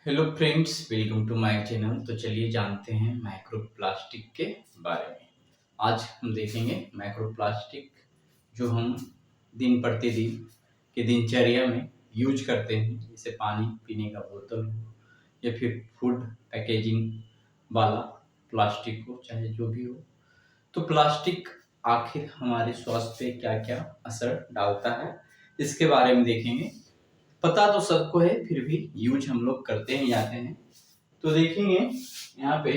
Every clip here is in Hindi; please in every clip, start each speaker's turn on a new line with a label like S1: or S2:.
S1: Hello friends, welcome to my channel. तो चलिए जानते हैं माइक्रो प्लास्टिक के बारे में। आज हम देखेंगे माइक्रो प्लास्टिक जो हम दिन प्रतिदिन के दिनचर्या में यूज करते हैं, जैसे पानी पीने का बोतल हो या फिर फूड पैकेजिंग वाला प्लास्टिक हो, चाहे जो भी हो। तो प्लास्टिक आखिर हमारे स्वास्थ्य पे क्या क्या असर डालता है, इसके बारे में देखेंगे। पता तो सबको है, फिर भी यूज हम लोग करते हैं जाते हैं। तो देखेंगे यहाँ पे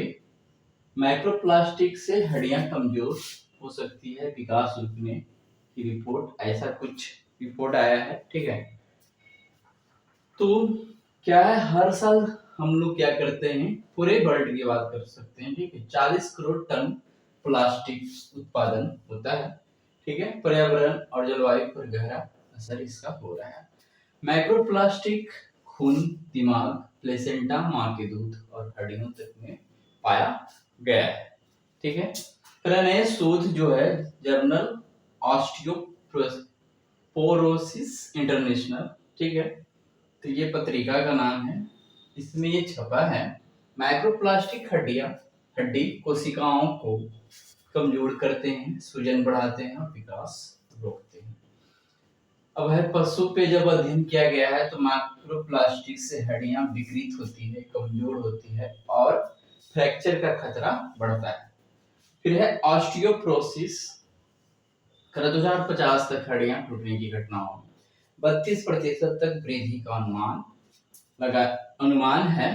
S1: माइक्रो प्लास्टिक से हड्डियां कमजोर हो सकती है, विकास रुकने की रिपोर्ट, ऐसा कुछ रिपोर्ट आया है। ठीक है, तो क्या है, हर साल हम लोग क्या करते हैं, पूरे वर्ल्ड की बात कर सकते हैं। ठीक है, 40 करोड़ टन प्लास्टिक उत्पादन होता है। ठीक है, पर्यावरण और जलवायु पर गहरा असर इसका हो रहा है। माइक्रोप्लास्टिक खून, दिमाग, प्लेसेंटा, मां के दूध और हड्डियों तक में पाया गया है। ठीक है, नए शोध जो है जर्नल ऑस्टियोपोरोसिस इंटरनेशनल, ठीक है, तो ये पत्रिका का नाम है, इसमें ये छपा है। माइक्रोप्लास्टिक हड्डी कोशिकाओं को कमजोर करते हैं, सूजन बढ़ाते हैं और विकास रोकते हैं। अब है पशु पे जब अध्ययन किया गया है तो माइक्रोप्लास्टिक से हड्डियां विकृत होती है, कमजोर होती है और फ्रैक्चर का खतरा बढ़ता है। फिर है ऑस्टियोप्रोसिस, 2050 तक हड्डियां टूटने की घटनाओं में 32% तक वृद्धि का अनुमान है।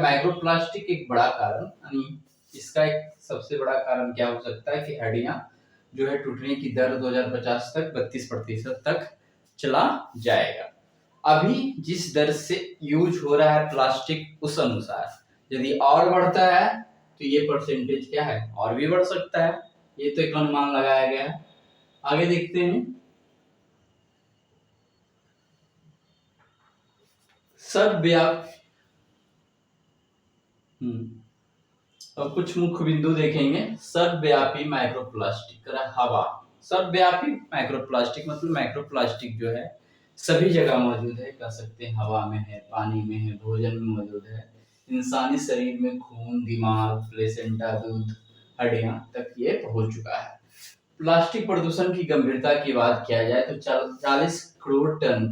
S1: माइक्रोप्लास्टिक एक बड़ा कारण, यानी इसका एक सबसे बड़ा कारण क्या हो सकता है कि हड्डियां जो है टूटने की दर 2050 तक 32% तक चला जाएगा। अभी जिस दर से यूज हो रहा है प्लास्टिक, उस अनुसार यदि और बढ़ता है तो ये परसेंटेज क्या है, और भी बढ़ सकता है। ये तो एक अनुमान लगाया गया है। आगे देखते हैं, सर्वव्यापी अब कुछ मुख्य बिंदु देखेंगे। सर्वव्यापी माइक्रोप्लास्टिक, हवा। सर्वव्यापी माइक्रोप्लास्टिक मतलब माइक्रोप्लास्टिक जो है सभी जगह मौजूद है, कह सकते हैं हवा में है, पानी में है, भोजन में मौजूद है, इंसानी शरीर में खून, दिमाग, प्लेसेंटा, दूध, हड्डियां तक ये पहुंच चुका है। प्लास्टिक प्रदूषण की गंभीरता की बात किया जाए तो 40 करोड़ टन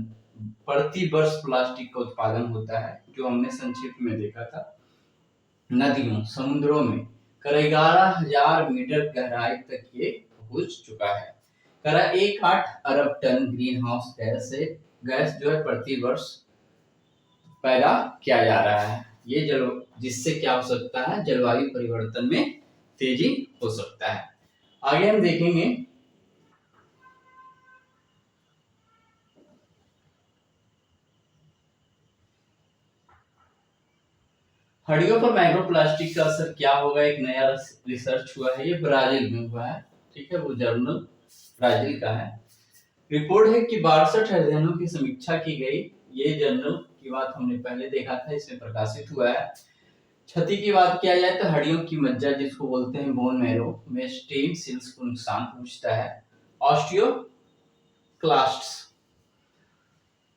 S1: प्रति वर्ष प्लास्टिक का उत्पादन होता है, जो हमने संक्षिप्त में देखा था। नदियों, समुद्रों में 11,000 मीटर गहराई तक ये पहुंच चुका है। 18 अरब टन ग्रीन हाउस गैस जो है प्रति वर्ष पैदा किया जा रहा है। ये जिससे क्या हो सकता है, जलवायु परिवर्तन में तेजी हो सकता है। आगे हम देखेंगे, हड्डियों पर माइक्रोप्लास्टिक का असर क्या होगा। एक नया रिसर्च हुआ है, ये ब्राजील में हुआ है। ठीक है, वो जर्नल ब्राजील का है। रिपोर्ट है कि 62 अध्ययनों की समीक्षा की गई। ये जर्नल की बात हमने पहले देखा था, इसमें प्रकाशित हुआ है। क्षति की बात किया जाए तो हड्डियों की मज्जा, जिसको बोलते हैं बोन मैरो, में स्टेम सेल्स को नुकसान पहुंचता है। ऑस्टियोक्लास्ट्स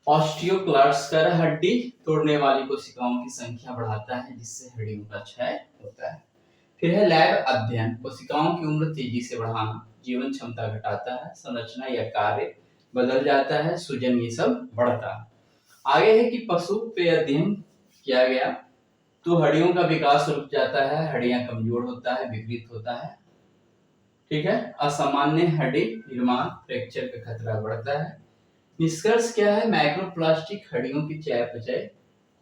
S1: ऑस्टियोक्लास्ट्स कर हड्डी तोड़ने वाली कोशिकाओं की संख्या बढ़ाता है, जिससे हड्डियों का क्षय होता है। फिर है लैब अध्ययन, कोशिकाओं की उम्र तेजी से बढ़ाना, जीवन क्षमता घटाता है, संरचना या कार्य बदल जाता है, सूजन, ये सब बढ़ता है। आगे है कि पशु पे अध्ययन किया गया तो हड्डियों का विकास रुक जाता है, हड्डियां कमजोर होता है, विकृत होता है। ठीक है, असामान्य हड्डी निर्माण, फ्रैक्चर का खतरा बढ़ता है। निष्कर्ष क्या है, माइक्रोप्लास्टिक हड्डियों की चयापचय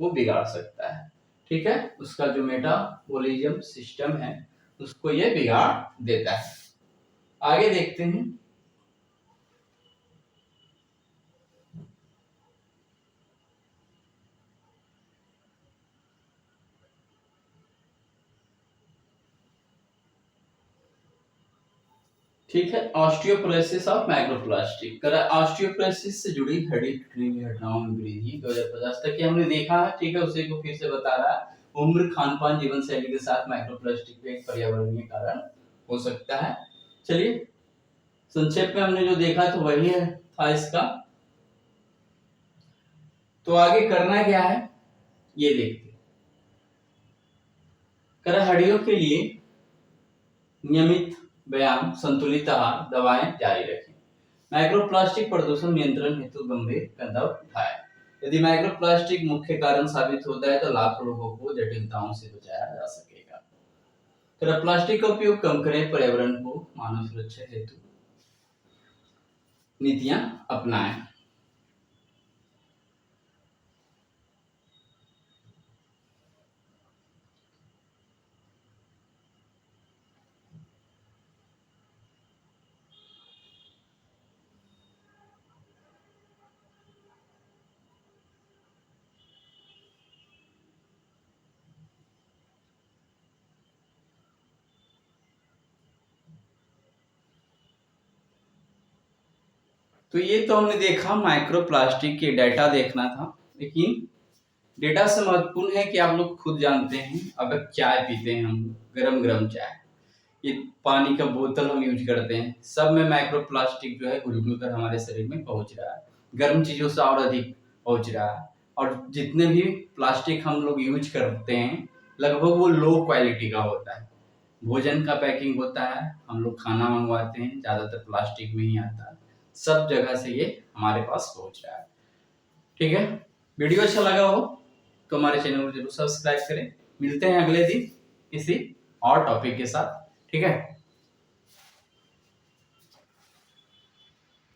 S1: को बिगाड़ सकता है। ठीक है, उसका जो मेटाबॉलिज्म सिस्टम है उसको ये बिगाड़ देता है। आगे देखते हैं, ठीक है, ऑस्टियोपोरोसिस ऑफ माइक्रोप्लास्टिक। ऑस्टियोपोरोसिस से जुड़ी हड्डी टूटने की घटनाओं में वृद्धि 2050 तक की हमने देखा है। ठीक है, उसी को फिर से बता रहा है। उम्र, खान-पान, जीवन शैली के साथ माइक्रोप्लास्टिक भी एक पर्यावरणीय कारण हो सकता है। चलिए, संक्षेप में हमने जो देखा तो वही है था इसका। तो आगे करना क्या है ये देखते हैं। कर हड्डियों के लिए नियमित व्यायाम, संतुलित आहार, दवाएं जारी रखें। माइक्रोप्लास्टिक प्रदूषण नियंत्रण हेतु गंभीर कदम उठाएं। यदि माइक्रोप्लास्टिक मुख्य कारण साबित होता है तो लाखों लोगों को जटिलताओं से बचाया जा सकेगा। तो प्लास्टिक का उपयोग कम करें, पर्यावरण को मानव सुरक्षा हेतु नीतियां अपनाएं। तो ये तो हमने देखा माइक्रोप्लास्टिक के डाटा देखना था, लेकिन डेटा से महत्वपूर्ण है कि आप लोग खुद जानते हैं, अगर चाय पीते हैं हम, गरम गरम चाय, ये पानी का बोतल हम यूज करते हैं, सब में माइक्रोप्लास्टिक जो है घुल घुल कर हमारे शरीर में पहुंच रहा है। गर्म चीजों से और अधिक पहुंच रहा है। और जितने भी प्लास्टिक हम लोग यूज करते हैं लगभग वो लो क्वालिटी का होता है। भोजन का पैकिंग होता है, हम लोग खाना मंगवाते हैं, ज्यादातर प्लास्टिक में ही आता है। सब जगह से ये हमारे पास पहुंच रहा है। ठीक है, वीडियो अच्छा लगा हो तो हमारे चैनल को जरूर सब्सक्राइब करें। मिलते हैं अगले दिन किसी और टॉपिक के साथ। ठीक है।